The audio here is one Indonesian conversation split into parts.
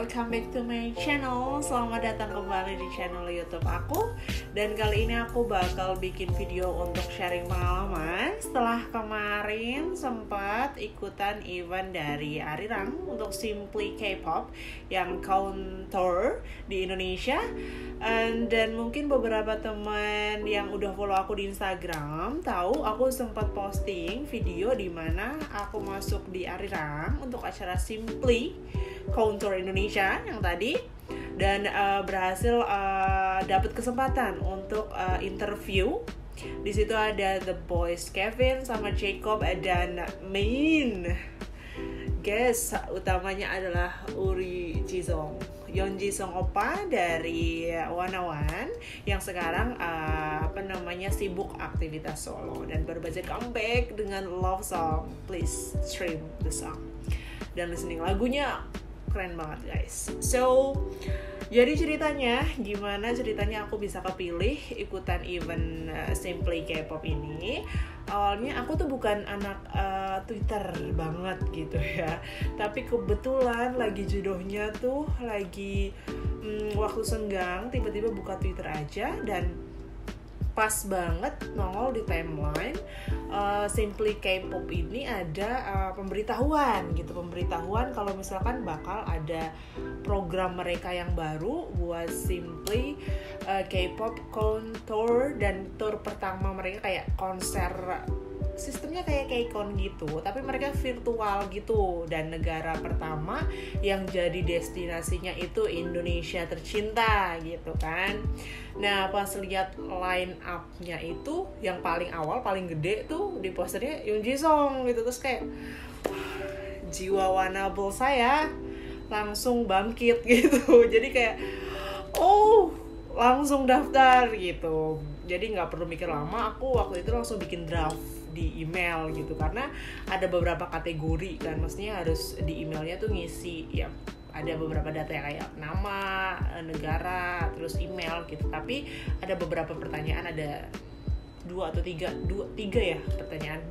welcome back to my channel. Selamat datang kembali di channel YouTube aku. Dan kali ini aku bakal bikin video untuk sharing pengalaman setelah kemarin sempat ikutan event dari Arirang untuk Simply K-pop yang Contour di Indonesia. Dan mungkin beberapa teman yang udah follow aku di Instagram tahu aku sempat posting video di mana aku masuk di Arirang untuk acara Simply Contour Indonesia yang tadi, dan berhasil dapat kesempatan untuk interview. Di situ ada The Boys Kevin sama Jacob, dan main guest utamanya adalah Uri Jisung, Yeon Jisung Oppa dari Wanawan yang sekarang sibuk aktivitas solo dan baru saja comeback dengan love song Please Stream the Song, dan listening lagunya keren banget guys. So, jadi gimana ceritanya aku bisa kepilih ikutan event Simply K-pop ini. Awalnya aku tuh bukan anak Twitter banget gitu ya, tapi kebetulan lagi jodohnya tuh lagi waktu senggang tiba-tiba buka Twitter aja, dan pas banget nongol di timeline Simply K-pop ini ada pemberitahuan kalau misalkan bakal ada program mereka yang baru buat Simply K-pop Contour, dan tour pertama mereka kayak konser, sistemnya kayak K-Con gitu, tapi mereka virtual gitu, dan negara pertama yang jadi destinasinya itu Indonesia tercinta gitu kan. Nah, pas lihat line up-nya itu yang paling awal, paling gede tuh di posternya Yeon Jisung gitu, terus kayak jiwa wanable saya langsung bangkit gitu. Jadi kayak langsung daftar gitu. Jadi nggak perlu mikir lama, aku waktu itu langsung bikin draft di email gitu, karena ada beberapa kategori kan, maksudnya harus di emailnya tuh ngisi ya, ada beberapa data yang kayak nama, negara, terus email gitu. Tapi ada beberapa pertanyaan, ada tiga ya pertanyaan,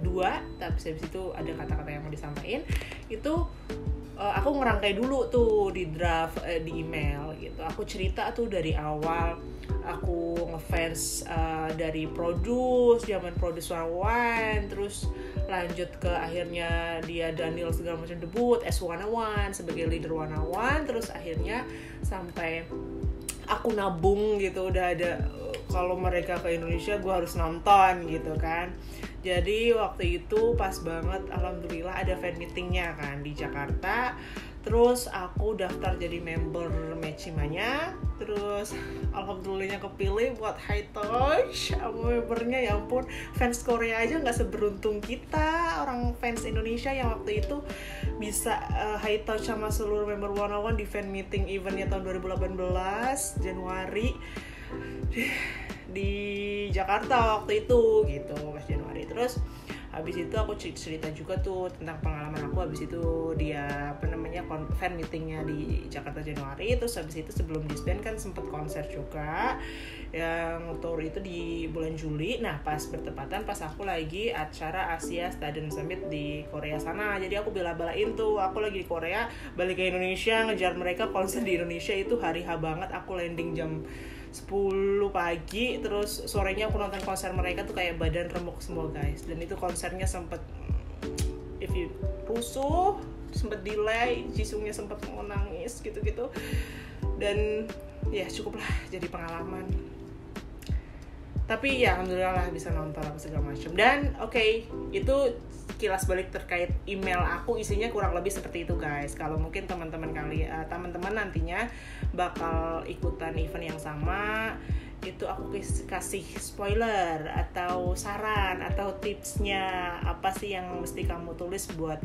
tapi habis itu ada kata-kata yang mau disampaikan. Itu aku ngerangkai dulu tuh di draft di email gitu. Aku cerita tuh dari awal aku ngefans dari zaman Produce 101, terus lanjut ke akhirnya dia Daniel segala macam debut S101 sebagai leader 101, terus akhirnya sampai aku nabung gitu, udah ada kalau mereka ke Indonesia gue harus nonton gitu kan. Jadi waktu itu pas banget, alhamdulillah ada fan meetingnya kan di Jakarta. Terus aku daftar jadi member Mechimanya. Terus alhamdulillahnya kepilih buat high touch sama membernya. Ya ampun, fans Korea aja gak seberuntung kita, orang fans Indonesia yang waktu itu bisa high touch sama seluruh member 101 di fan meeting eventnya tahun 2018 Januari di Jakarta waktu itu gitu, pas Januari. Terus habis itu aku cerita juga tuh tentang pengalaman aku habis itu dia fan meetingnya di Jakarta Januari. Terus habis itu sebelum disband kan sempet konser juga yang tour itu di bulan Juli. Nah, pas bertepatan pas aku lagi acara Asia Student Summit di Korea sana. Jadi aku bela-belain tuh, aku lagi di Korea, balik ke Indonesia, ngejar mereka konser di Indonesia. Itu hari H banget, aku landing jam 10 pagi, terus sorenya aku nonton konser mereka tuh kayak badan remuk semua guys. Dan itu konsernya sempet rusuh, sempet delay, Jisungnya sempet mau nangis gitu-gitu. Dan ya cukuplah jadi pengalaman. Tapi ya alhamdulillah lah bisa nonton apa segala macam. Dan itu kilas balik terkait email aku, isinya kurang lebih seperti itu guys. Kalau mungkin teman-teman nantinya bakal ikutan event yang sama, itu aku kasih spoiler atau saran atau tipsnya apa sih yang mesti kamu tulis buat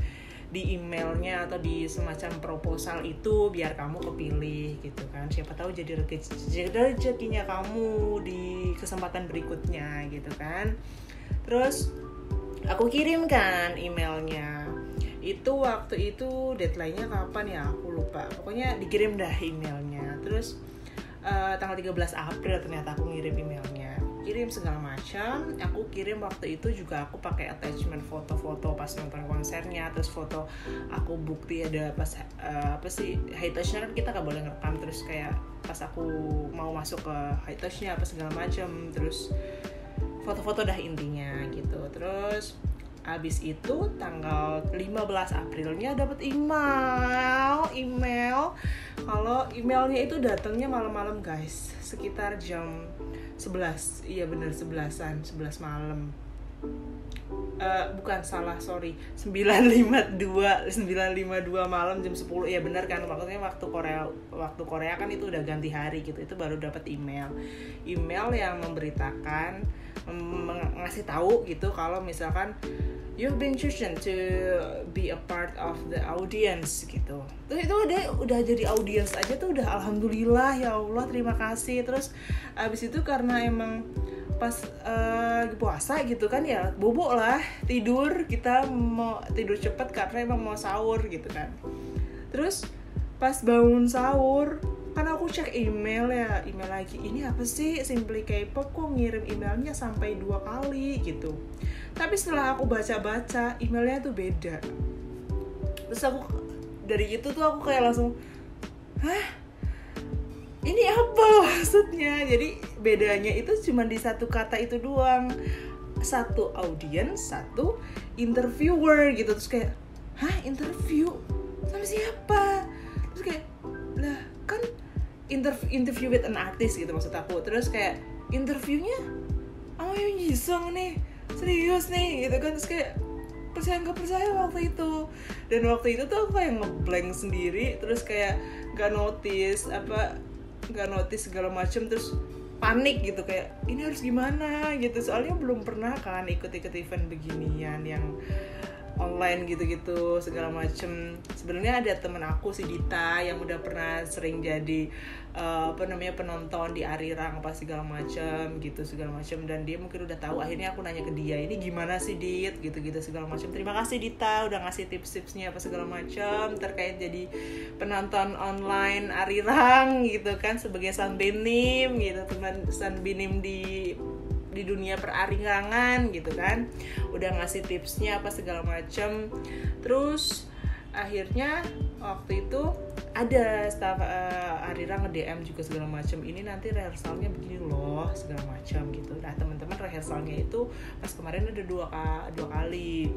di emailnya atau di semacam proposal itu biar kamu kepilih gitu kan. Siapa tahu jadi rezekinya kamu di kesempatan berikutnya gitu kan. Terus aku kirimkan emailnya. Itu waktu itu deadline-nya kapan ya? Aku lupa. Pokoknya dikirim dah emailnya. Terus tanggal 13 April ternyata aku ngirim emailnya. kirim segala macam. Aku kirim waktu itu juga aku pakai attachment foto-foto pas nonton konsernya, terus foto aku bukti ada pas high touch-nya kan kita nggak boleh ngerekam, terus kayak pas aku mau masuk ke high touch-nya apa segala macam, terus foto-foto dah intinya gitu. Terus abis itu tanggal 15 Aprilnya dapat email kalau emailnya itu datangnya malam-malam guys, sekitar jam 11, iya bener 11 malam. Bukan salah, sorry, 9.52 malam jam 10, ya benar kan, maksudnya waktu Korea kan itu udah ganti hari gitu. Itu baru dapat email yang memberitakan, ngasih tahu gitu kalau misalkan you've been chosen to be a part of the audience gitu. Terus itu udah jadi audience aja tuh udah alhamdulillah, ya Allah terima kasih. Terus abis itu karena emang pas puasa gitu kan ya, bobo lah tidur, kita mau tidur cepet karena emang mau sahur gitu kan. Terus pas bangun sahur kan aku cek email lagi, ini apa sih Simply K-pop kok ngirim emailnya sampai 2 kali gitu. Tapi setelah aku baca-baca emailnya tuh beda. Terus aku dari itu tuh aku kayak langsung, ini apa maksudnya? Jadi bedanya itu cuma di satu kata itu doang. Satu audience, satu interviewer gitu. Terus kayak, interview? Sama siapa? Terus kayak, lah kan interview with an artist gitu maksud aku. Terus kayak interviewnya sama Yoon Jisung nih, serius nih gitu kan. Terus kayak percaya nggak percaya waktu itu. Dan waktu itu tuh aku kayak ngeblank sendiri, terus kayak nggak notice segala macem, terus panik gitu kayak ini harus gimana gitu, soalnya belum pernah kan ikut event beginian yang online gitu-gitu segala macem. Sebenarnya ada temen aku si Dita yang udah pernah sering jadi penonton di Arirang apa segala macem, dan dia mungkin udah tahu. Akhirnya aku nanya ke dia, ini gimana sih Dit gitu segala macem. Terima kasih Dita udah ngasih tips-tipsnya apa segala macem terkait jadi penonton online Arirang gitu kan, sebagai Sanbinim gitu, teman Sanbinim di dunia peraringangan gitu kan, udah ngasih tipsnya apa segala macam. Terus akhirnya waktu itu ada staff Arirang nge-DM juga segala macam, ini nanti rehearsalnya begini loh segala macam gitu. Nah teman-teman, rehearsalnya itu pas kemarin ada dua kali,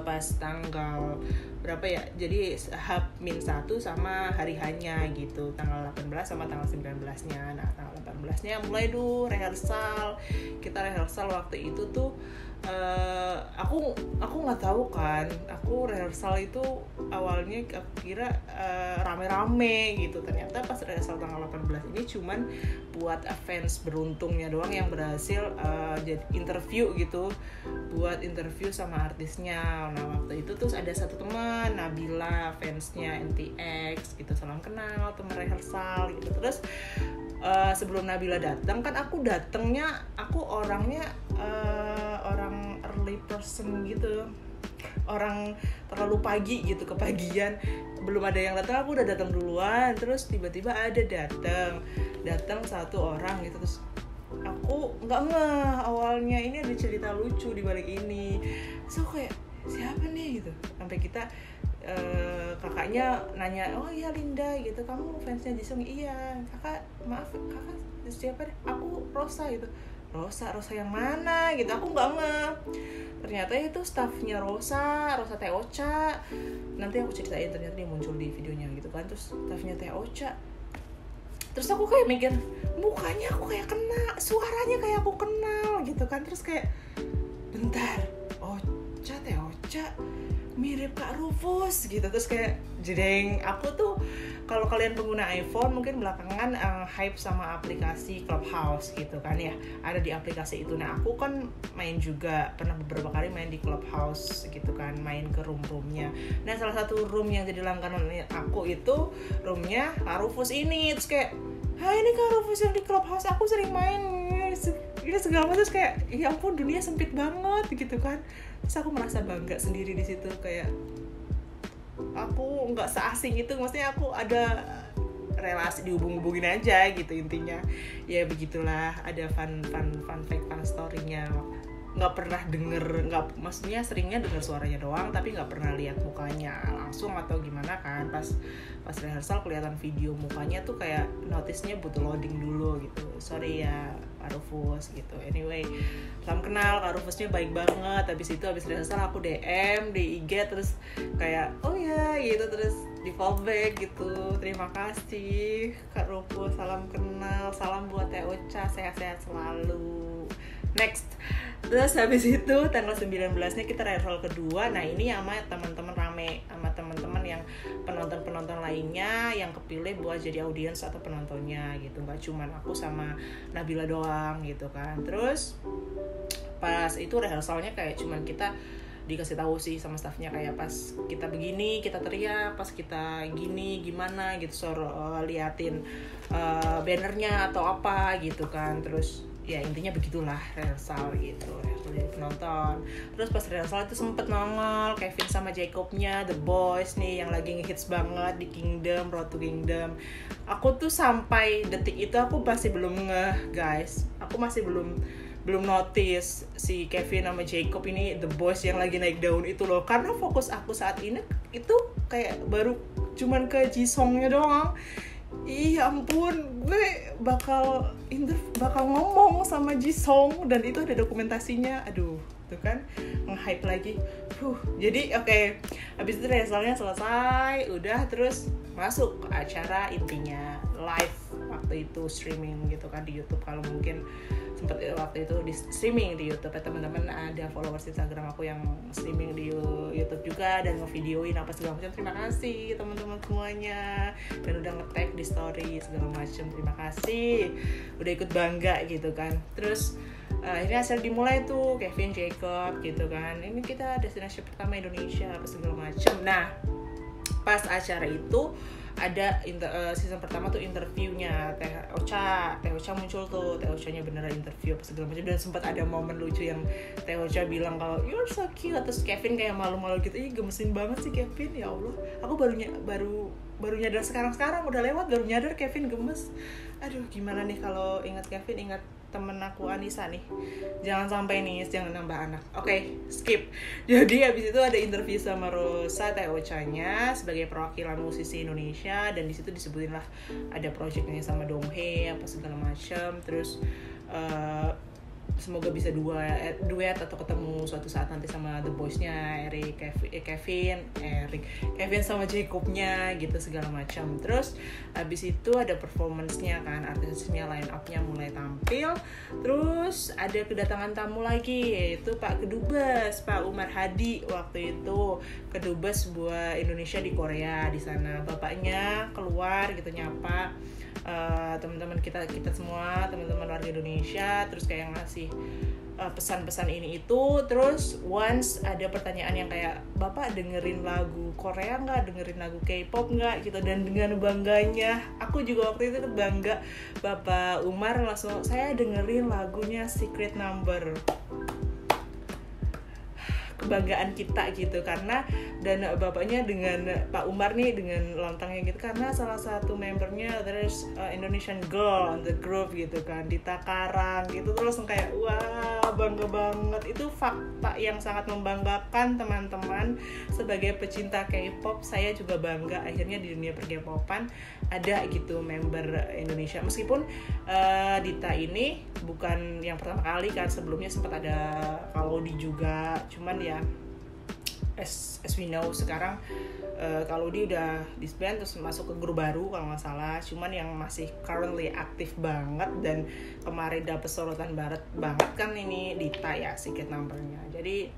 pas tanggal berapa ya, jadi H-1 sama hari hanya gitu, tanggal 18 sama tanggal 19-nya. Nah tanggal 18-nya mulai rehearsal. Kita rehearsal waktu itu tuh aku nggak tahu kan, aku rehearsal itu awalnya aku kira rame-rame gitu. Ternyata pas rehearsal tanggal 18 ini cuman buat fans beruntungnya doang yang berhasil jadi interview gitu, buat interview sama artisnya. Nah waktu itu terus ada satu teman Nabila, fansnya NTX gitu, salam kenal, teman rehearsal gitu. Terus sebelum Nabila datang kan, aku orangnya orang early person gitu, orang terlalu pagi gitu, kepagian. Belum ada yang datang, aku udah datang duluan. Terus tiba-tiba ada datang satu orang gitu. Terus aku nggak ngeh awalnya ini ada cerita lucu di balik ini. So kayak siapa nih gitu, sampai kita kakaknya nanya, oh iya Linda gitu, kamu fansnya Jisung? Iya. Kakak siapa deh? Aku Rosa gitu. Rosa yang mana gitu, aku nggak ngeh. Ternyata itu staffnya Rosa Teh Ocha. Nanti aku ceritain, ternyata dia muncul di videonya gitu kan. Terus staffnya Teh Ocha. Terus aku kayak mikir, mukanya aku kayak kenal, suaranya kayak aku kenal gitu kan. Terus kayak, bentar, Teh Ocha mirip Kak Rufus gitu. Terus kayak jedeng. Aku tuh kalau kalian pengguna iPhone mungkin belakangan hype sama aplikasi Clubhouse gitu kan ya, ada di aplikasi itu. Nah aku kan main juga, pernah beberapa kali main di Clubhouse gitu kan, main ke room-roomnya. Nah salah satu room yang jadi langganan aku itu roomnya Kak Rufus ini. Terus kayak, ini Kak Rufus yang di Clubhouse, aku sering main ini segala macam. Terus kayak, ya ampun dunia sempit banget gitu kan. Terus aku merasa bangga sendiri di situ, kayak aku nggak seasing itu, maksudnya aku ada relasi, dihubung-hubungin aja gitu intinya. Ya begitulah, ada fun story-nya. Nggak pernah denger, maksudnya seringnya denger suaranya doang tapi nggak pernah lihat mukanya langsung atau gimana kan. Pas rehearsal kelihatan video mukanya tuh kayak notice-nya butuh loading dulu gitu. Sorry ya Kak Rufus gitu. Anyway, salam kenal, Kak Rufusnya baik banget. Habis rehearsal aku DM di IG, terus kayak oh ya gitu, terus di fallback gitu. Terima kasih Kak Rufus, salam kenal, salam buat Teh Ocha, sehat-sehat selalu. Next. Terus habis itu tanggal 19-nya kita rehearsal kedua. Nah ini sama teman-teman rame, sama teman-teman yang penonton lainnya yang kepilih buat jadi audiens atau penontonnya gitu. Gak cuman aku sama Nabila doang gitu kan. Terus pas itu rehearsalnya kayak cuman kita dikasih tahu sih sama staffnya, kayak pas kita begini kita teriak, pas kita gini gimana gitu, suruh liatin bannernya atau apa gitu kan. Terus ya intinya begitulah rehearsal gitu, rehearsal jadi penonton. Terus pas rehearsal itu sempet nongol Kevin sama Jacobnya The Boys nih yang lagi ngehits banget di Kingdom, Road to Kingdom. Aku tuh sampai detik itu aku masih belum guys, aku masih belum notice si Kevin sama Jacob ini The Boys yang lagi naik daun itu loh, karena fokus aku saat ini itu kayak baru cuman ke Jisongnya doang. Iya ampun, gue bakal ngomong sama Jisung dan itu ada dokumentasinya. Aduh, tuh kan nge-hype lagi. Jadi oke. Habis itu rehearsalnya selesai, udah terus masuk ke acara intinya live waktu itu streaming gitu kan di YouTube. Kalau mungkin sempat waktu itu di streaming di YouTube ya teman-teman, ada followers Instagram aku yang streaming di YouTube juga dan ngevideoin apa segala macam. Terima kasih teman-teman semuanya dan udah nge-tag di story segala macam. Terima kasih udah ikut bangga gitu kan. Terus akhirnya acara dimulai tuh Kevin Jacob gitu kan. Ini kita destinasi pertama Indonesia apa segala macam. Nah, pas acara itu ada season pertama tuh interviewnya Teh Ocha muncul tuh. Teh Ochanya beneran interview apa segala macam, dan sempat ada momen lucu yang Teh Ocha bilang kalau you're so cute, terus Kevin kayak malu-malu gitu. Ih gemesin banget sih Kevin, ya Allah, aku baru nyadar sekarang udah lewat baru nyadar Kevin gemes. Aduh gimana nih kalau ingat Kevin, ingat temen aku Anissa nih, jangan sampai nih, jangan nambah anak. Oke, skip. Jadi habis itu ada interview sama Rosa Teh Ochanya sebagai perwakilan musisi Indonesia, dan di situ disebutin lah ada projectnya sama Donghae apa segala macam. Terus semoga bisa duet atau ketemu suatu saat nanti sama The Boys-nya Kevin sama Jacobnya gitu segala macam. Terus habis itu ada performance-nya kan, artisnya line up-nya mulai tampil. Terus ada kedatangan tamu lagi, yaitu Pak Kedubes, Pak Umar Hadi. Waktu itu Kedubes buat Indonesia di Korea di sana. Bapaknya keluar gitu nyapa teman-teman kita semua, teman-teman warga Indonesia, terus kayak ngasih pesan-pesan ini itu. Terus once ada pertanyaan yang kayak, Bapak dengerin lagu Korea nggak, dengerin lagu K-pop nggak gitu. Dan dengan bangganya, aku juga waktu itu bangga, Bapak Umar langsung, saya dengerin lagunya Secret Number. Kebanggaan kita gitu, karena dan bapaknya dengan Pak Umar nih dengan lontangnya gitu, karena salah satu membernya there's Indonesian girl on the group gitu kan, Dita Karang gitu. Terus kayak wah bangga banget. Itu fakta yang sangat membanggakan teman-teman. Sebagai pecinta K-pop saya juga bangga akhirnya di dunia per-K-popan ada gitu member Indonesia. Meskipun Dita ini bukan yang pertama kali kan, sebelumnya sempat ada Kalodi juga, cuman ya as we know sekarang Kalodi udah disband terus masuk ke grup baru kalau nggak salah. Cuman yang masih currently aktif banget dan kemarin dapet sorotan banget kan ini Dita ya, Secret Number-nya. Jadi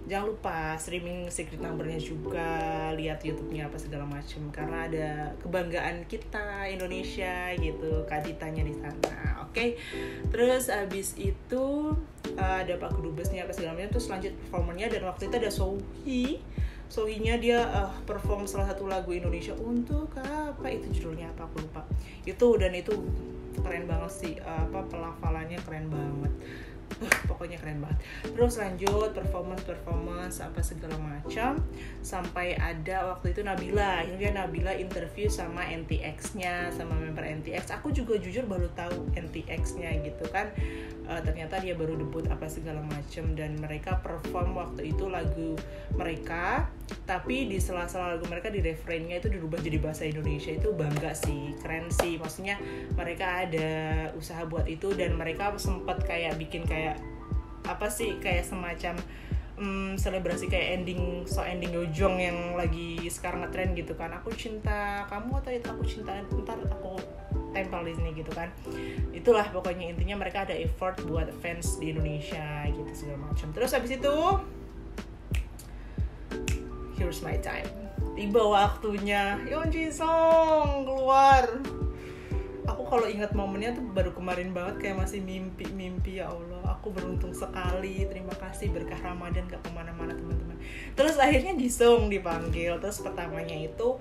jangan lupa streaming Secret Number-nya juga, lihat YouTube-nya apa segala macam, karena ada kebanggaan kita Indonesia gitu, Kak Ditanya di sana. Oke. Terus abis itu ada Pak Kedubesnya apa segala macam, terus lanjut performernya. Dan waktu itu ada Sohinya dia perform salah satu lagu Indonesia untuk apa itu judulnya apa aku lupa. Dan itu keren banget sih, pelafalannya keren banget. pokoknya keren banget. Terus lanjut performance apa segala macam, sampai ada waktu itu Nabila interview sama NTX-nya, sama member NTX. Aku juga jujur baru tahu NTX-nya gitu kan. Ternyata dia baru debut apa segala macam, dan mereka perform waktu itu lagu mereka, tapi di sela-sela lagu mereka di refrainnya itu dirubah jadi bahasa Indonesia. Itu bangga sih, keren sih. Maksudnya mereka ada usaha buat itu, dan mereka sempat kayak bikin kayak apa sih, kayak semacam selebrasi kayak ending Yojong yang lagi sekarang ngetren gitu kan. Aku cinta kamu atau itu aku cinta, ntar aku tempel di sini gitu kan. Itulah pokoknya intinya mereka ada effort buat fans di Indonesia gitu segala macam. Terus habis itu Here's My Time, tiba waktunya Yeon Jisung keluar. Aku kalau ingat momennya tuh baru kemarin banget, kayak masih mimpi. Ya Allah, aku beruntung sekali, terima kasih, berkah Ramadan gak kemana-mana teman-teman. Terus akhirnya Jisung dipanggil. Terus pertamanya itu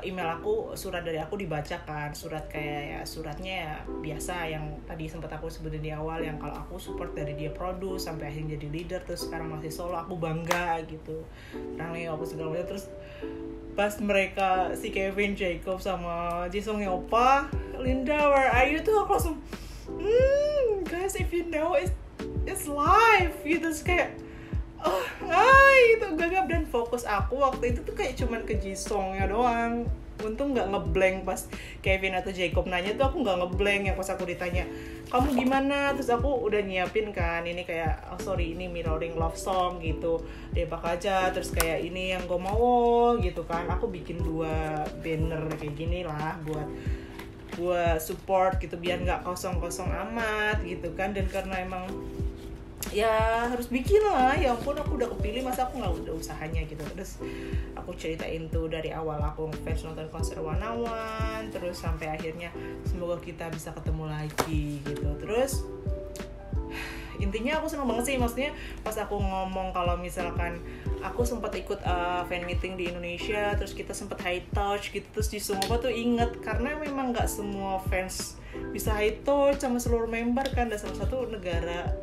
email aku, surat dari aku dibacakan. Surat kayak ya, suratnya ya biasa yang tadi sempat aku sebutin di awal, yang kalau aku support dari dia produce sampai akhirnya jadi leader, terus sekarang masih solo, aku bangga gitu. Rangnya aku segala macam. Terus pas mereka si Kevin, Jacob sama Jisung Opa, Linda where are you, tuh aku langsung guys if you know it's live gitu. Terus kayak itu gagap, dan fokus aku waktu itu tuh kayak cuman ke Jisungnya doang. Untung nggak ngeblank pas Kevin atau Jacob nanya tuh, aku nggak ngeblank. Yang pas aku ditanya kamu gimana, terus aku udah nyiapin kan ini kayak ini mirroring love song gitu, Depak aja. Terus kayak ini yang gue mau gitu kan, aku bikin 2 banner kayak gini lah buat support gitu, biar nggak kosong-kosong amat gitu kan. Dan karena emang ya harus bikin lah, ya ampun aku udah kepilih, masa aku nggak udah usahanya gitu. Terus aku ceritain tuh dari awal aku ngefans nonton konser Wanawan, terus sampai akhirnya semoga kita bisa ketemu lagi gitu. Terus intinya aku seneng banget sih, maksudnya pas aku ngomong kalau misalkan aku sempat ikut fan meeting di Indonesia, terus kita sempat high touch gitu, terus Jisung apa tuh inget, karena memang nggak semua fans bisa high touch sama seluruh member kan. Dan salah satu negara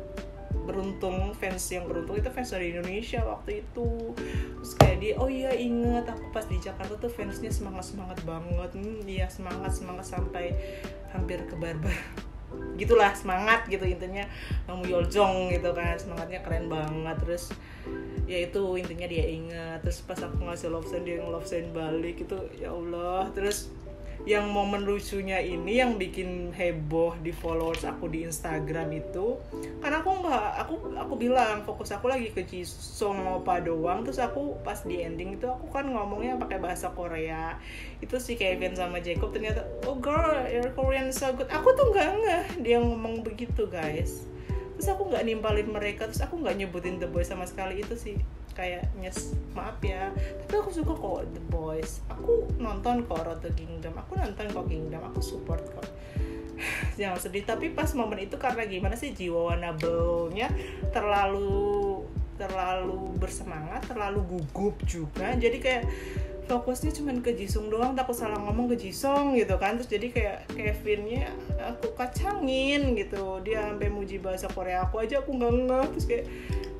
beruntung, fans yang beruntung itu fans dari Indonesia waktu itu. Terus kayak dia, oh iya inget aku pas di Jakarta tuh fansnya semangat banget. Iya semangat sampai hampir ke barbar gitulah, semangat gitu intinya. Kamu Yeonjong gitu kan, semangatnya keren banget. Terus ya itu intinya dia ingat. Terus pas aku ngasih love sign, dia nge-love sign balik itu, ya Allah. Terus yang momen lucunya ini yang bikin heboh di followers aku di Instagram itu, karena aku bilang fokus aku lagi ke Jisung Opa doang. Terus aku pas di ending itu aku kan ngomongnya pakai bahasa Korea. Itu si Kevin sama Jacob ternyata, oh girl your Korean so good. Aku tuh nggak ngeh dia ngomong begitu guys. Terus aku nggak nimpalin mereka, terus aku nggak nyebutin The Boys sama sekali. Itu sih kayak maaf ya, tapi aku suka kok The Boys, aku nonton kok Road to Kingdom, aku nonton kok Kingdom, aku support kok. Jangan sedih. Tapi pas momen itu karena gimana sih, jiwa Wanable-nya terlalu bersemangat, terlalu gugup juga, jadi kayak fokusnya cuman ke Jisung doang, takut salah ngomong ke Jisung gitu kan. Terus jadi kayak Kevinnya aku kacangin gitu, dia sampai muji bahasa Korea aku aja aku nggak ngeh. Terus kayak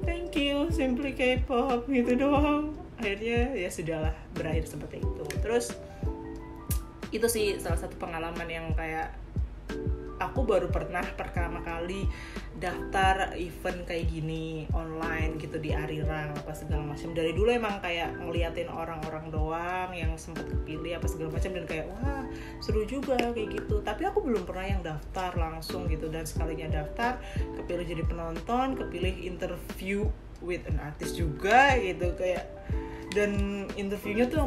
thank you Simply K-pop gitu doang. Akhirnya ya sudahlah, berakhir seperti itu. Terus itu sih salah satu pengalaman yang kayak aku baru pernah pertama kali daftar event kayak gini online gitu di Arirang apa segala macam. Dari dulu emang kayak ngeliatin orang-orang doang yang sempat kepilih apa segala macam, dan kayak wah seru juga kayak gitu. Tapi aku belum pernah yang daftar langsung gitu, dan sekalinya daftar kepilih jadi penonton, kepilih interview with an artist juga gitu kayak. Dan interviewnya tuh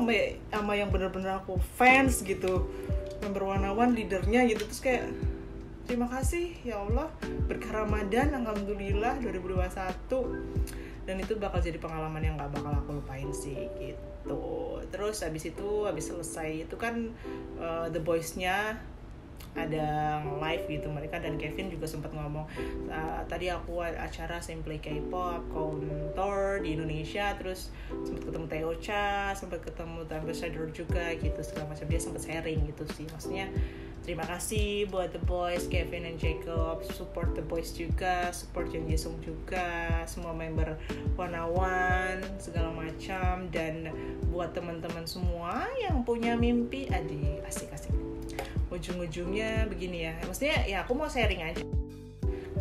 sama yang bener-bener aku fans gitu, member Wanawan, leadernya gitu. Terus kayak terima kasih ya Allah, berkah Ramadan alhamdulillah 2021. Dan itu bakal jadi pengalaman yang gak bakal aku lupain sih gitu. Terus habis selesai itu kan The Boys-nya ada live gitu mereka, dan Kevin juga sempat ngomong tadi aku acara Simply K-pop Kontor di Indonesia, terus sempat ketemu Teocha, sempat ketemu The Ambassador juga gitu segala macam, dia sempat sharing gitu sih. Maksudnya terima kasih buat The Boys, Kevin and Jacob, support The Boys juga, support Jung Jisung juga, semua member 101 segala macam, dan buat teman-teman semua yang punya mimpi, asik-asik. Ujung-ujungnya begini ya, maksudnya ya aku mau sharing aja,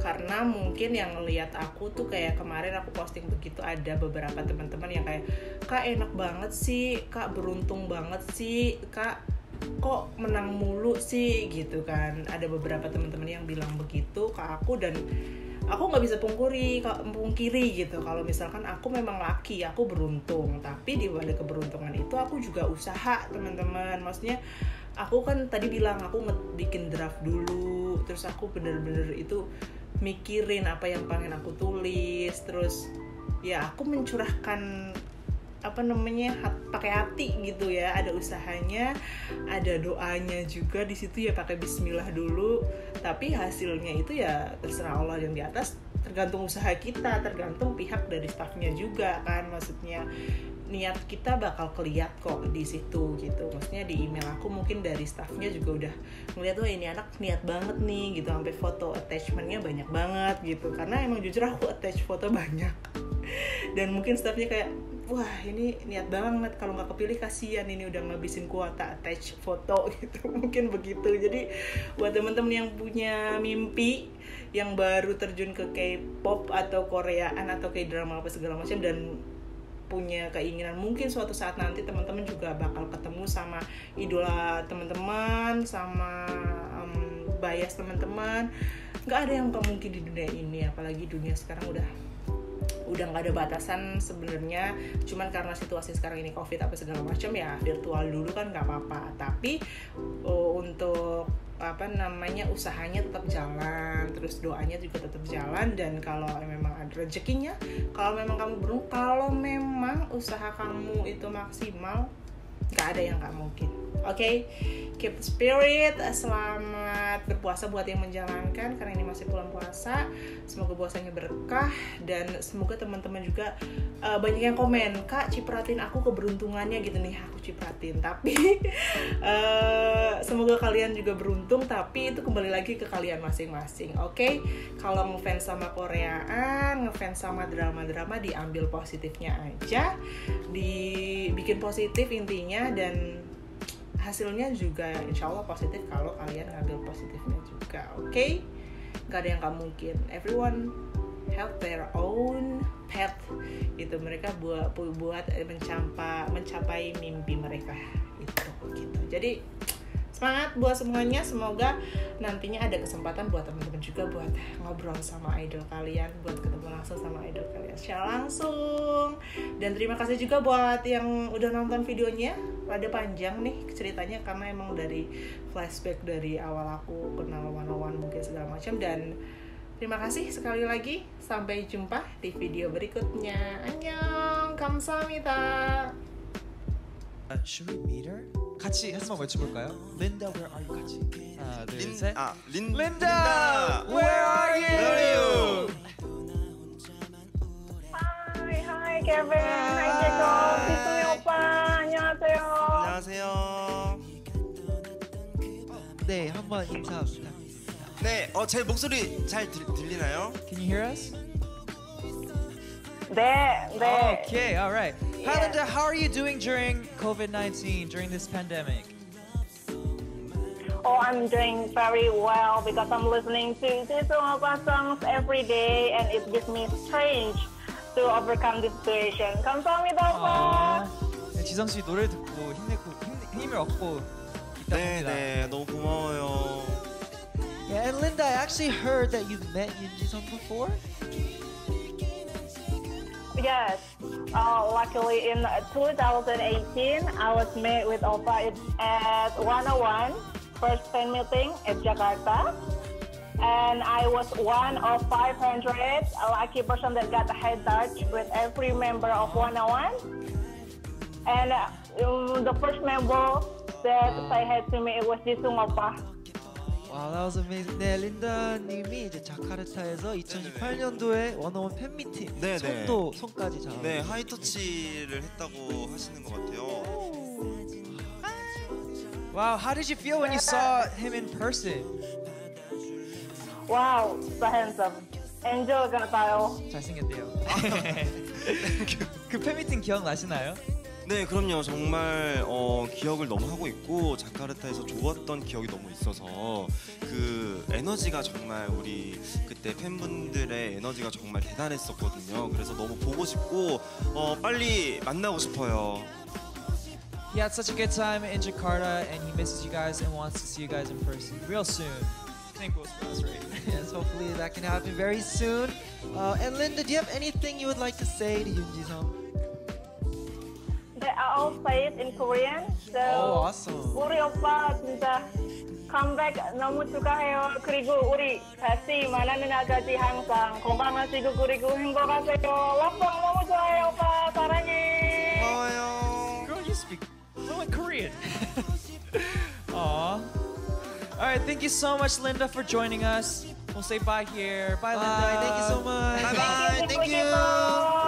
karena mungkin yang ngelihat aku tuh kayak kemarin aku posting begitu, ada beberapa teman-teman yang kayak, Kak enak banget sih, Kak beruntung banget sih, Kak kok menang mulu sih gitu kan. Ada beberapa teman-teman yang bilang begitu ke aku, dan aku nggak bisa pungkiri gitu kalau misalkan aku memang laki, aku beruntung, tapi di balik keberuntungan itu aku juga usaha teman-teman. Maksudnya aku kan tadi bilang aku bikin draft dulu, terus aku bener-bener itu mikirin apa yang pengen aku tulis, terus ya aku mencurahkan pakai hati gitu ya, ada usahanya, ada doanya juga di situ ya, pakai bismillah dulu. Tapi hasilnya itu ya terserah Allah yang di atas, tergantung usaha kita, tergantung pihak dari staffnya juga kan. Maksudnya niat kita bakal keliat kok di situ gitu. Maksudnya di email aku mungkin dari staffnya juga udah ngeliat, wah ini anak niat banget nih gitu, sampai foto attachmentnya banyak banget gitu, karena emang jujur aku attach foto banyak dan mungkin staffnya kayak, wah ini niat banget, kalau nggak kepilih kasihan, ini udah ngabisin kuota attach foto gitu. Mungkin begitu. Jadi buat teman-teman yang punya mimpi, yang baru terjun ke K-pop atau Koreaan atau K-drama apa segala macam, dan punya keinginan mungkin suatu saat nanti teman-teman juga bakal ketemu sama idola teman-teman, sama bias teman-teman. Nggak ada yang nggak mungkin di dunia ini, apalagi dunia sekarang udah nggak ada batasan sebenarnya. Cuman karena situasi sekarang ini COVID apa segala macam ya, virtual dulu kan nggak apa-apa. Tapi untuk usahanya tetap jalan, terus doanya juga tetap jalan. Dan kalau memang ada rezekinya, kalau memang kamu beruntung, kalau memang usaha kamu itu maksimal, nggak ada yang nggak mungkin. Oke, keep the spirit. Selamat berpuasa buat yang menjalankan, karena ini masih bulan puasa. Semoga puasanya berkah, dan semoga teman-teman juga banyak yang komen, Kak cipratin aku keberuntungannya gitu nih. Aku cipratin, tapi semoga kalian juga beruntung, tapi itu kembali lagi ke kalian masing-masing. Oke, kalau ngefans sama Koreaan, ngefans sama drama-drama, diambil positifnya aja, dibikin positif intinya, dan hasilnya juga insya Allah positif kalau kalian ngambil positifnya juga. Oke? Gak ada yang gak mungkin. Everyone have their own path gitu. Mereka buat mencapai mimpi mereka itu gitu. Jadi semangat buat semuanya. Semoga nantinya ada kesempatan buat teman-teman juga buat ngobrol sama idol kalian, buat ketemu langsung sama idol kalian secara langsung. Dan terima kasih juga buat yang udah nonton videonya. Ada panjang nih ceritanya, karena emang dari flashback dari awal aku kenal 101 mungkin segala macam. Dan terima kasih sekali lagi, sampai jumpa di video berikutnya. Annyeong, 감사합니다. Should we meet her? 같이 한번 외쳐볼까요? Linda, where are you? 같이. 하나, 둘, 셋. Linda, where are you? Hi Kevin, hi Jacob, 지수미 오빠, 안녕하세요. 안녕하세요. 네, 한번 인사 부탁드립니다. 네, 제 목소리 잘 들리나요? Can you hear us? 네. Okay, all right. Hi Yeah. Linda, how are you doing during COVID-19, during this pandemic? Oh, I'm doing very well because I'm listening to 지수미 오빠 songs every day, and it gives me strength to overcome this situation. 감사합니다 오빠. 네, 지성 씨 노래 듣고 힘을 얻고 있다고 합니다. 네, 너무 고마워요. Yeah, and Linda, I actually heard that you've met Yoon Ji-sung before. Yes. Luckily in 2018, I was met with Oppa at 101 first fan meeting at Jakarta. And I was one of 500 lucky person that got a head touch with every member of 101. And the first member that say hi to me, it was Jisung Oppa. Wow, that was amazing. 네, 린다님이 이제 자카르타에서 2018년도에 원어원 팬미팅 네, 손까지 잡아. 네, 하이터치를 했다고 하시는 것 같아요. Wow, how did you feel when you saw him in person? Wow, so handsome. 엔젤 같아요. 잘생겼대요. 그 팬미팅 기억나시나요? 네, 그럼요. 정말 기억을 너무 하고 있고 자카르타에서 좋았던 기억이 너무 있어서 그 에너지가 정말 우리 그때 팬분들의 에너지가 정말 대단했었거든요. 그래서 너무 보고 싶고 빨리 만나고 싶어요. He had such a good time in Jakarta and he misses you guys and wants to see you guys in person real soon. Same goes for us, right? Yes, hopefully that can happen very soon. And Linda, do you have anything you would like to say to Yoon Ji-sung? I'll say it in Korean. So, Oh, awesome. 우리 오빠 진짜 컴백 너무 축하해요. 그리고 우리 다시 만나는 날까지 항상 건강하시고 그리고 행복하세요. 락방 너무 좋아해요, 오빠. 사랑해. 고마워요. Girl, you speak fluent Korean. Aw. All right, thank you so much, Linda, for joining us. We'll say bye here. Bye, Linda. Thank you so much. Bye bye. Thank you. you.